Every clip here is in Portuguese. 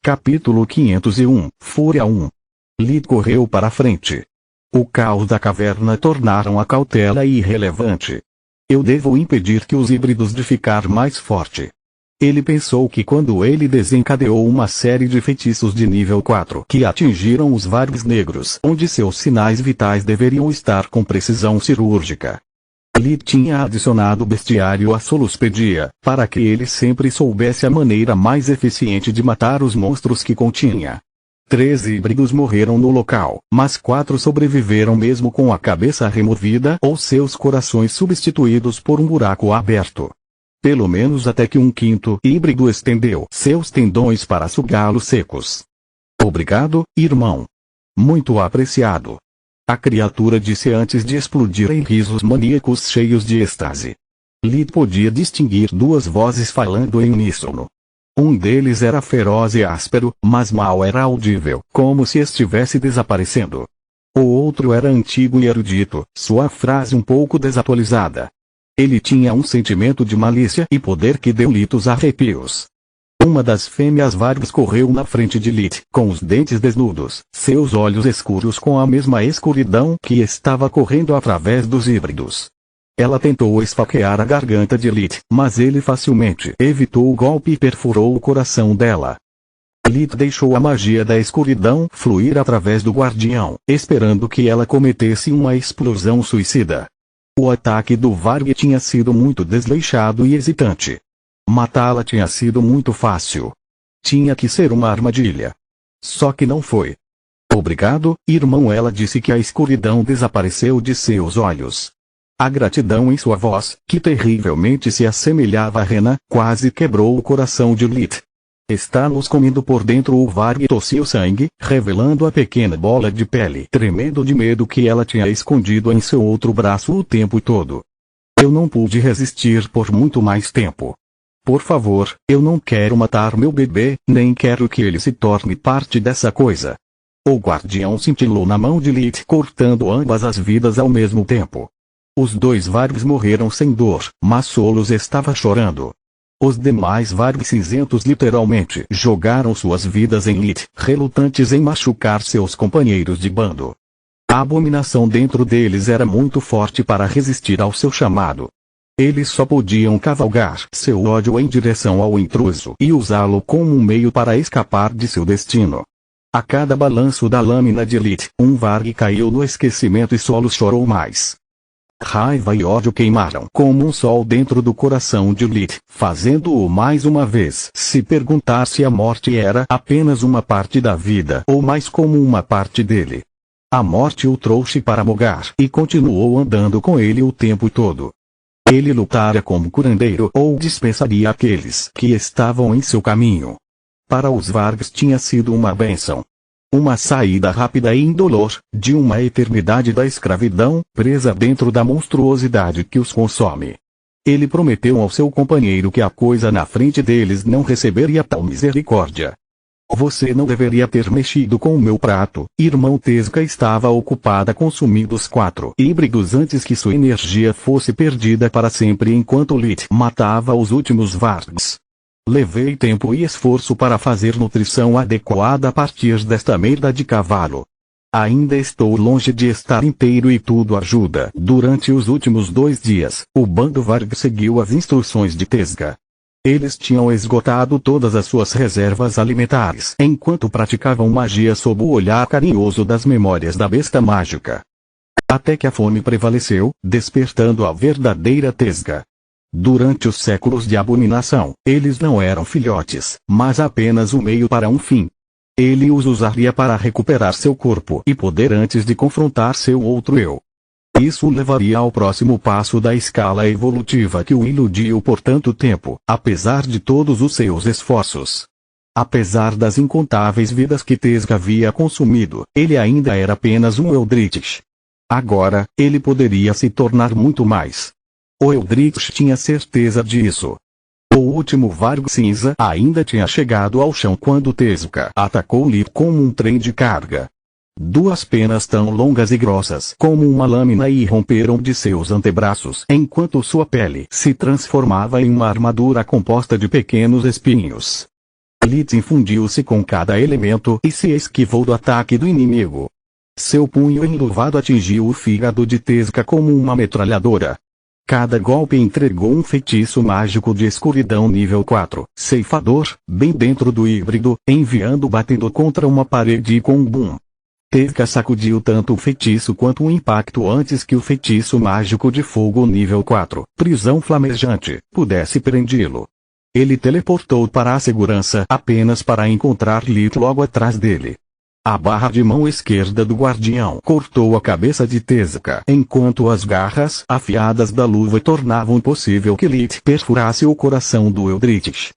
Capítulo 501, Fúria 1. Lit correu para a frente. O caos da caverna tornaram a cautela irrelevante. Eu devo impedir que os híbridos de ficar mais forte. Ele pensou que quando ele desencadeou uma série de feitiços de nível 4 que atingiram os Vargs negros, onde seus sinais vitais deveriam estar com precisão cirúrgica. Lit tinha adicionado bestiário à Soluspedia, para que ele sempre soubesse a maneira mais eficiente de matar os monstros que continha. 13 híbridos morreram no local, mas 4 sobreviveram mesmo com a cabeça removida ou seus corações substituídos por um buraco aberto. Pelo menos até que um quinto híbrido estendeu seus tendões para sugá-los secos. Obrigado, irmão. Muito apreciado. A criatura disse antes de explodir em risos maníacos cheios de êxtase. Lit podia distinguir duas vozes falando em uníssono. Um deles era feroz e áspero, mas mal era audível, como se estivesse desaparecendo. O outro era antigo e erudito, sua frase um pouco desatualizada. Ele tinha um sentimento de malícia e poder que deu Lit os arrepios. Uma das fêmeas Vargs correu na frente de Lit, com os dentes desnudos, seus olhos escuros com a mesma escuridão que estava correndo através dos híbridos. Ela tentou esfaquear a garganta de Lit, mas ele facilmente evitou o golpe e perfurou o coração dela. Lit deixou a magia da escuridão fluir através do guardião, esperando que ela cometesse uma explosão suicida. O ataque do Varg tinha sido muito desleixado e hesitante. Matá-la tinha sido muito fácil. Tinha que ser uma armadilha. Só que não foi. Obrigado, irmão. Ela disse que a escuridão desapareceu de seus olhos. A gratidão em sua voz, que terrivelmente se assemelhava a rena, quase quebrou o coração de Lit. Está nos comendo por dentro. O Varg tossiu sangue, revelando a pequena bola de pele tremendo de medo que ela tinha escondido em seu outro braço o tempo todo. Eu não pude resistir por muito mais tempo. Por favor, eu não quero matar meu bebê, nem quero que ele se torne parte dessa coisa. O guardião cintilou na mão de Lit, cortando ambas as vidas ao mesmo tempo. Os dois Vargs morreram sem dor, mas Solus estava chorando. Os demais Vargs cinzentos literalmente jogaram suas vidas em Lit, relutantes em machucar seus companheiros de bando. A abominação dentro deles era muito forte para resistir ao seu chamado. Eles só podiam cavalgar seu ódio em direção ao intruso e usá-lo como um meio para escapar de seu destino. A cada balanço da lâmina de Lit, um Varg caiu no esquecimento e Solus chorou mais. Raiva e ódio queimaram como um sol dentro do coração de Lit, fazendo-o mais uma vez se perguntar se a morte era apenas uma parte da vida ou mais como uma parte dele. A morte o trouxe para Mogar e continuou andando com ele o tempo todo. Ele lutara como curandeiro ou dispensaria aqueles que estavam em seu caminho. Para os Vargs tinha sido uma bênção. Uma saída rápida e indolor, de uma eternidade da escravidão, presa dentro da monstruosidade que os consome. Ele prometeu ao seu companheiro que a coisa na frente deles não receberia tal misericórdia. Você não deveria ter mexido com o meu prato. Irmão. Tezca estava ocupada consumindo os 4 híbridos antes que sua energia fosse perdida para sempre enquanto Lit matava os últimos Vargs. Levei tempo e esforço para fazer nutrição adequada a partir desta merda de cavalo. Ainda estou longe de estar inteiro e tudo ajuda. Durante os últimos 2 dias, o bando Varg seguiu as instruções de Tezca. Eles tinham esgotado todas as suas reservas alimentares enquanto praticavam magia sob o olhar carinhoso das memórias da besta mágica. Até que a fome prevaleceu, despertando a verdadeira Tezca. Durante os séculos de abominação, eles não eram filhotes, mas apenas o meio para um fim. Ele os usaria para recuperar seu corpo e poder antes de confrontar seu outro eu. Isso o levaria ao próximo passo da escala evolutiva que o iludiu por tanto tempo, apesar de todos os seus esforços. Apesar das incontáveis vidas que Tezca havia consumido, ele ainda era apenas um Eldritch. Agora, ele poderia se tornar muito mais. O Eldritch tinha certeza disso. O último Varg cinza ainda tinha chegado ao chão quando Tezca atacou-lhe como um trem de carga. 2 penas tão longas e grossas como uma lâmina irromperam de seus antebraços enquanto sua pele se transformava em uma armadura composta de pequenos espinhos. Lit infundiu-se com cada elemento e se esquivou do ataque do inimigo. Seu punho enluvado atingiu o fígado de Tezuka como uma metralhadora. Cada golpe entregou um feitiço mágico de escuridão nível 4, ceifador, bem dentro do híbrido, enviando batendo contra uma parede com um boom. Tezuka sacudiu tanto o feitiço quanto o impacto antes que o feitiço mágico de fogo nível 4, prisão flamejante, pudesse prendê-lo. Ele teleportou para a segurança apenas para encontrar Lit logo atrás dele. A barra de mão esquerda do guardião cortou a cabeça de Tezuka, enquanto as garras afiadas da luva tornavam possível que Lit perfurasse o coração do Eldritch.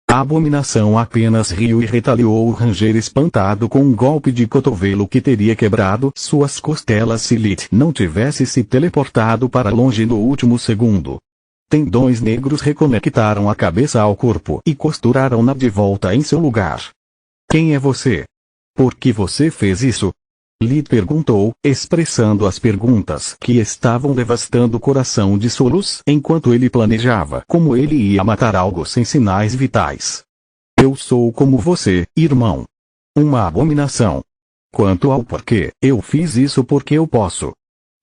A abominação apenas riu e retaliou o ranger espantado com um golpe de cotovelo que teria quebrado suas costelas se Lit não tivesse se teleportado para longe no último segundo. Tendões negros reconectaram a cabeça ao corpo e costuraram-na de volta em seu lugar. Quem é você? Por que você fez isso? Lit perguntou, expressando as perguntas que estavam devastando o coração de Solus enquanto ele planejava como ele ia matar algo sem sinais vitais. Eu sou como você, irmão. Uma abominação. Quanto ao porquê, eu fiz isso porque eu posso.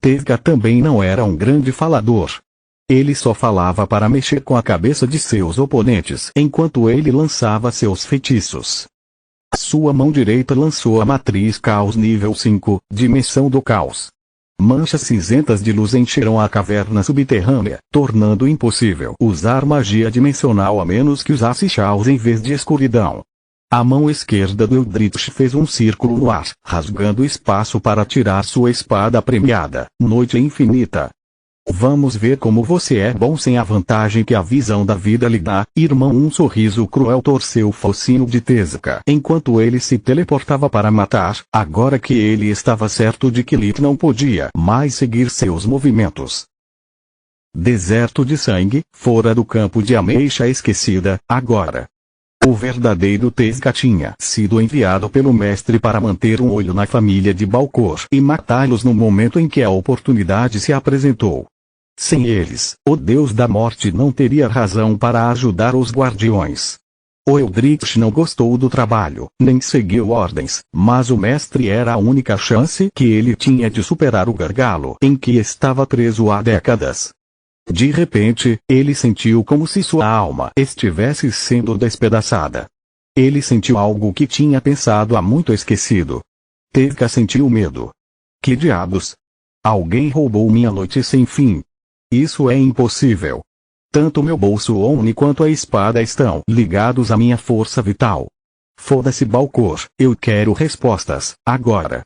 Tezuka também não era um grande falador. Ele só falava para mexer com a cabeça de seus oponentes enquanto ele lançava seus feitiços. Sua mão direita lançou a matriz Caos nível 5, Dimensão do Caos. Manchas cinzentas de luz encheram a caverna subterrânea, tornando impossível usar magia dimensional a menos que usasse Chaos em vez de escuridão. A mão esquerda do Eldritch fez um círculo no ar, rasgando espaço para tirar sua espada premiada, Noite Infinita. Vamos ver como você é bom sem a vantagem que a visão da vida lhe dá, irmão. Um sorriso cruel torceu o focinho de Tezuka enquanto ele se teleportava para matar, agora que ele estava certo de que Lit não podia mais seguir seus movimentos. Deserto de sangue, fora do campo de ameixa esquecida, agora. O verdadeiro Tezuka tinha sido enviado pelo mestre para manter um olho na família de Balcor e matá-los no momento em que a oportunidade se apresentou. Sem eles, o deus da morte não teria razão para ajudar os guardiões. O Eldritch não gostou do trabalho, nem seguiu ordens, mas o mestre era a única chance que ele tinha de superar o gargalo em que estava preso há décadas. De repente, ele sentiu como se sua alma estivesse sendo despedaçada. Ele sentiu algo que tinha pensado há muito esquecido. Tezuka sentiu medo. Que diabos? Alguém roubou minha noite sem fim. Isso é impossível. Tanto meu bolso Omni quanto a espada estão ligados à minha força vital. Foda-se Balcor, eu quero respostas, agora.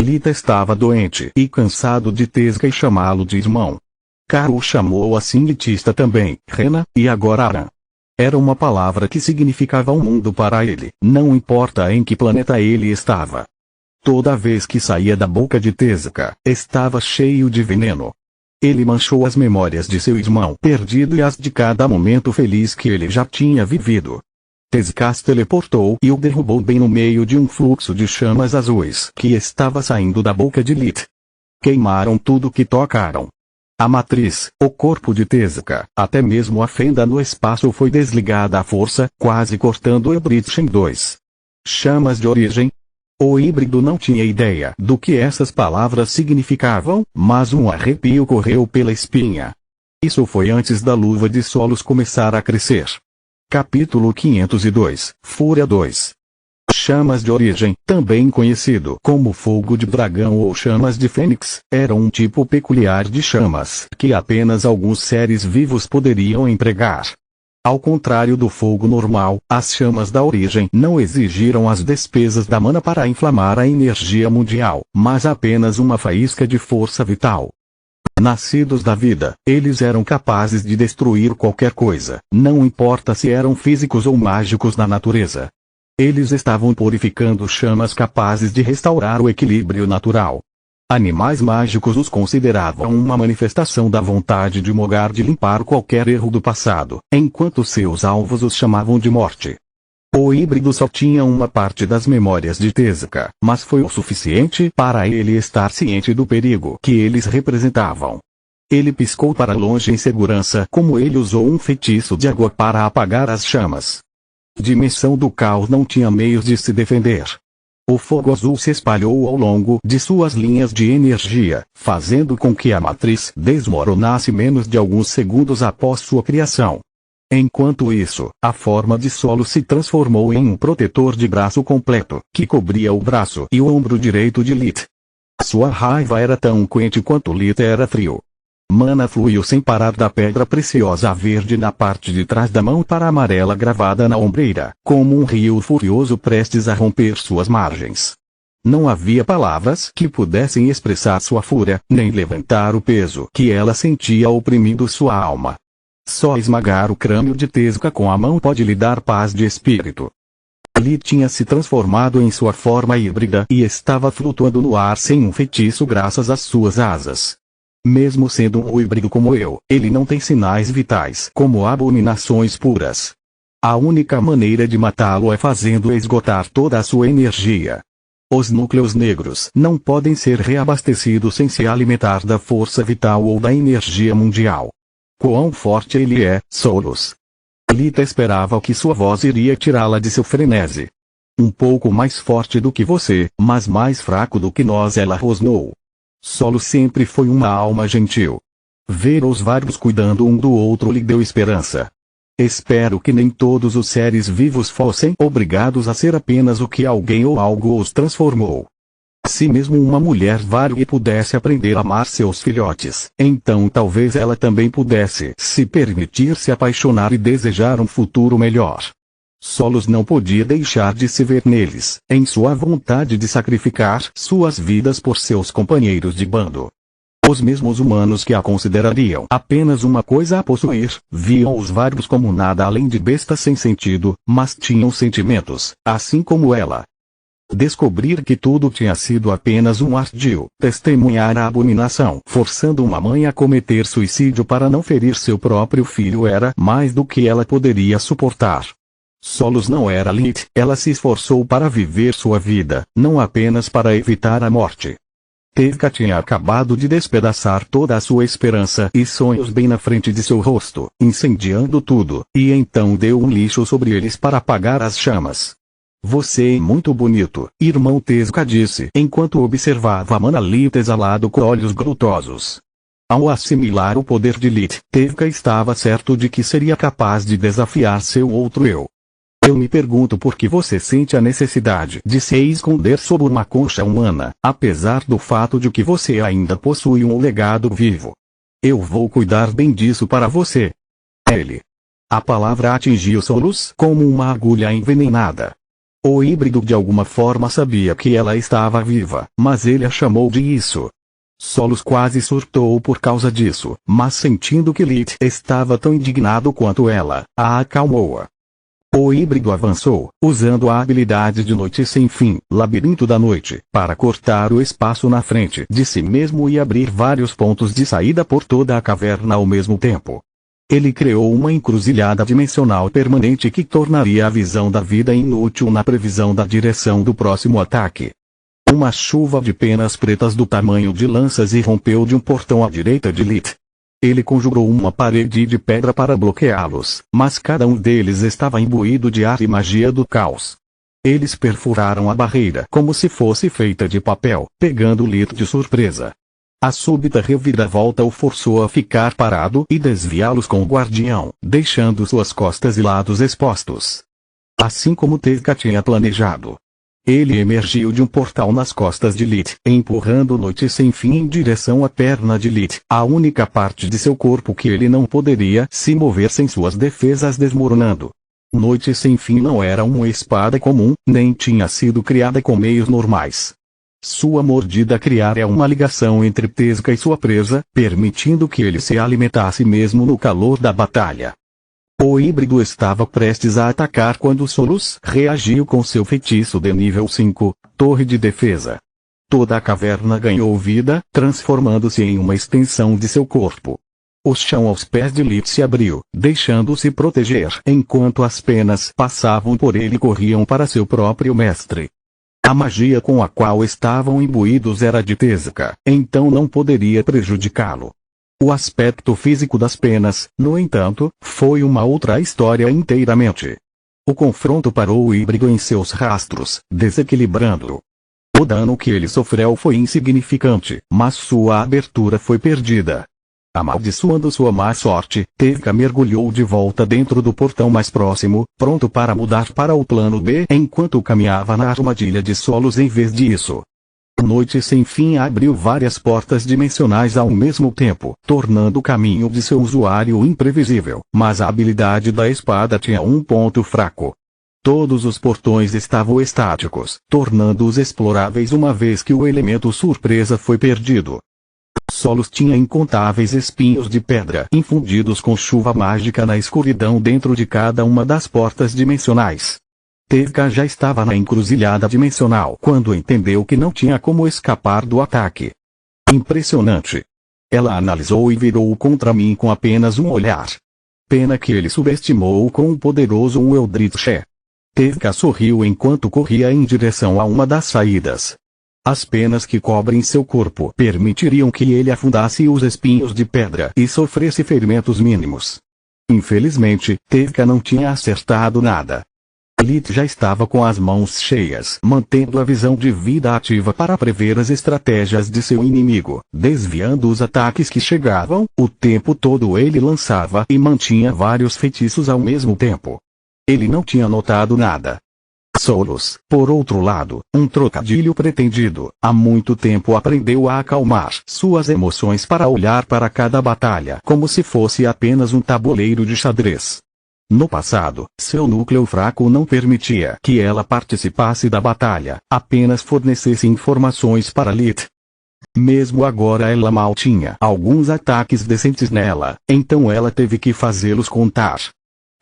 Lita estava doente e cansado de Tezuka e chamá-lo de irmão. Karu chamou assim Litista também, Rena, e agora Aran. Era uma palavra que significava um mundo para ele, não importa em que planeta ele estava. Toda vez que saía da boca de Tezuka, estava cheio de veneno. Ele manchou as memórias de seu irmão perdido e as de cada momento feliz que ele já tinha vivido. Tezuka se teleportou e o derrubou bem no meio de um fluxo de chamas azuis que estava saindo da boca de Lit. Queimaram tudo que tocaram. A matriz, o corpo de Tezuka, até mesmo a fenda no espaço foi desligada à força, quase cortando o Eldritch em dois. Chamas de origem. O híbrido não tinha ideia do que essas palavras significavam, mas um arrepio correu pela espinha. Isso foi antes da luva de Solos começar a crescer. Capítulo 502, Fúria 2. Chamas de origem, também conhecido como fogo de dragão ou chamas de fênix, era um tipo peculiar de chamas que apenas alguns seres vivos poderiam empregar. Ao contrário do fogo normal, as chamas da origem não exigiram as despesas da mana para inflamar a energia mundial, mas apenas uma faísca de força vital. Nascidos da vida, eles eram capazes de destruir qualquer coisa, não importa se eram físicos ou mágicos na natureza. Eles estavam purificando chamas capazes de restaurar o equilíbrio natural. Animais mágicos os consideravam uma manifestação da vontade de Mogar de limpar qualquer erro do passado, enquanto seus alvos os chamavam de morte. O híbrido só tinha uma parte das memórias de Tezuka, mas foi o suficiente para ele estar ciente do perigo que eles representavam. Ele piscou para longe em segurança como ele usou um feitiço de água para apagar as chamas. Dimensão do caos não tinha meios de se defender. O fogo azul se espalhou ao longo de suas linhas de energia, fazendo com que a matriz desmoronasse menos de alguns segundos após sua criação. Enquanto isso, a forma de solo se transformou em um protetor de braço completo, que cobria o braço e o ombro direito de Lith. Sua raiva era tão quente quanto Lith era frio. Mana fluiu sem parar da pedra preciosa verde na parte de trás da mão para a amarela gravada na ombreira, como um rio furioso prestes a romper suas margens. Não havia palavras que pudessem expressar sua fúria, nem levantar o peso que ela sentia oprimindo sua alma. Só esmagar o crânio de Tezuka com a mão pode lhe dar paz de espírito. Lith tinha se transformado em sua forma híbrida e estava flutuando no ar sem um feitiço graças às suas asas. Mesmo sendo um híbrido como eu, ele não tem sinais vitais como abominações puras. A única maneira de matá-lo é fazendo esgotar toda a sua energia. Os núcleos negros não podem ser reabastecidos sem se alimentar da força vital ou da energia mundial. Quão forte ele é, Solus! Lita esperava que sua voz iria tirá-la de seu frenesi. Um pouco mais forte do que você, mas mais fraco do que nós, ela rosnou. Solus sempre foi uma alma gentil. Ver os vários cuidando um do outro lhe deu esperança. Espero que nem todos os seres vivos fossem obrigados a ser apenas o que alguém ou algo os transformou. Se mesmo uma mulher Varg pudesse aprender a amar seus filhotes, então talvez ela também pudesse se permitir se apaixonar e desejar um futuro melhor. Solus não podia deixar de se ver neles, em sua vontade de sacrificar suas vidas por seus companheiros de bando. Os mesmos humanos que a considerariam apenas uma coisa a possuir, viam os Vargos como nada além de bestas sem sentido, mas tinham sentimentos, assim como ela. Descobrir que tudo tinha sido apenas um ardil, testemunhar a abominação, forçando uma mãe a cometer suicídio para não ferir seu próprio filho era mais do que ela poderia suportar. Solus não era Lith, ela se esforçou para viver sua vida, não apenas para evitar a morte. Tezuka tinha acabado de despedaçar toda a sua esperança e sonhos bem na frente de seu rosto, incendiando tudo, e então deu um lixo sobre eles para apagar as chamas. Você é muito bonito, irmão, Tezuka disse enquanto observava Mana Lith exalado com olhos glutosos. Ao assimilar o poder de Lith, Tezuka estava certo de que seria capaz de desafiar seu outro eu. Eu me pergunto por que você sente a necessidade de se esconder sob uma concha humana, apesar do fato de que você ainda possui um legado vivo. Eu vou cuidar bem disso para você. Ele. A palavra atingiu Solus como uma agulha envenenada. O híbrido de alguma forma sabia que ela estava viva, mas ele a chamou de isso. Solus quase surtou por causa disso, mas sentindo que Lith estava tão indignado quanto ela, a acalmou-a. O híbrido avançou, usando a habilidade de Noite Sem Fim, Labirinto da Noite, para cortar o espaço na frente de si mesmo e abrir vários pontos de saída por toda a caverna ao mesmo tempo. Ele criou uma encruzilhada dimensional permanente que tornaria a visão da vida inútil na previsão da direção do próximo ataque. Uma chuva de penas pretas do tamanho de lanças irrompeu de um portão à direita de Lith. Ele conjurou uma parede de pedra para bloqueá-los, mas cada um deles estava imbuído de ar e magia do caos. Eles perfuraram a barreira como se fosse feita de papel, pegando Lith de surpresa. A súbita reviravolta o forçou a ficar parado e desviá-los com o guardião, deixando suas costas e lados expostos. Assim como Tezuka tinha planejado. Ele emergiu de um portal nas costas de Lith, empurrando Noite Sem Fim em direção à perna de Lith, a única parte de seu corpo que ele não poderia se mover sem suas defesas desmoronando. Noite Sem Fim não era uma espada comum, nem tinha sido criada com meios normais. Sua mordida criara uma ligação entre Tezuka e sua presa, permitindo que ele se alimentasse mesmo no calor da batalha. O híbrido estava prestes a atacar quando Solus reagiu com seu feitiço de nível 5, Torre de Defesa. Toda a caverna ganhou vida, transformando-se em uma extensão de seu corpo. O chão aos pés de Lith se abriu, deixando-se proteger enquanto as penas passavam por ele e corriam para seu próprio mestre. A magia com a qual estavam imbuídos era de Tezuka, então não poderia prejudicá-lo. O aspecto físico das penas, no entanto, foi uma outra história inteiramente. O confronto parou o híbrido em seus rastros, desequilibrando-o. O dano que ele sofreu foi insignificante, mas sua abertura foi perdida. Amaldiçoando sua má sorte, Tevka mergulhou de volta dentro do portão mais próximo, pronto para mudar para o plano B enquanto caminhava na armadilha de solos em vez disso. A noite sem fim abriu várias portas dimensionais ao mesmo tempo, tornando o caminho de seu usuário imprevisível, mas a habilidade da espada tinha um ponto fraco. Todos os portões estavam estáticos, tornando-os exploráveis uma vez que o elemento surpresa foi perdido. Solos tinha incontáveis espinhos de pedra infundidos com chuva mágica na escuridão dentro de cada uma das portas dimensionais. Tevka já estava na encruzilhada dimensional quando entendeu que não tinha como escapar do ataque. Impressionante. Ela analisou e virou-o contra mim com apenas um olhar. Pena que ele subestimou o quão poderoso um Eldritch é. Tevka sorriu enquanto corria em direção a uma das saídas. As penas que cobrem seu corpo permitiriam que ele afundasse os espinhos de pedra e sofresse ferimentos mínimos. Infelizmente, Tevka não tinha acertado nada. Lith já estava com as mãos cheias, mantendo a visão de vida ativa para prever as estratégias de seu inimigo, desviando os ataques que chegavam. O tempo todo ele lançava e mantinha vários feitiços ao mesmo tempo. Ele não tinha notado nada. Solos, por outro lado, um trocadilho pretendido, há muito tempo aprendeu a acalmar suas emoções para olhar para cada batalha como se fosse apenas um tabuleiro de xadrez. No passado, seu núcleo fraco não permitia que ela participasse da batalha, apenas fornecesse informações para Lith. Mesmo agora ela mal tinha alguns ataques decentes nela, então ela teve que fazê-los contar.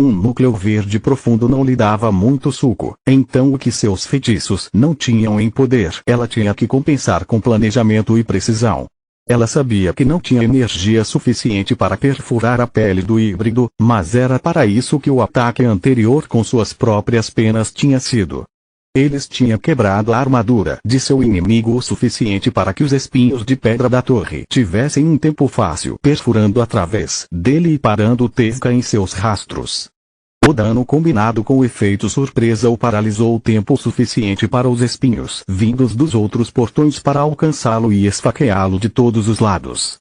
Um núcleo verde profundo não lhe dava muito suco, então o que seus feitiços não tinham em poder ela tinha que compensar com planejamento e precisão. Ela sabia que não tinha energia suficiente para perfurar a pele do híbrido, mas era para isso que o ataque anterior com suas próprias penas tinha sido. Eles tinham quebrado a armadura de seu inimigo o suficiente para que os espinhos de pedra da torre tivessem um tempo fácil perfurando através dele e parando Tevka em seus rastros. O dano combinado com o efeito surpresa o paralisou o tempo suficiente para os espinhos vindos dos outros portões para alcançá-lo e esfaqueá-lo de todos os lados.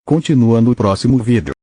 Continua no próximo vídeo.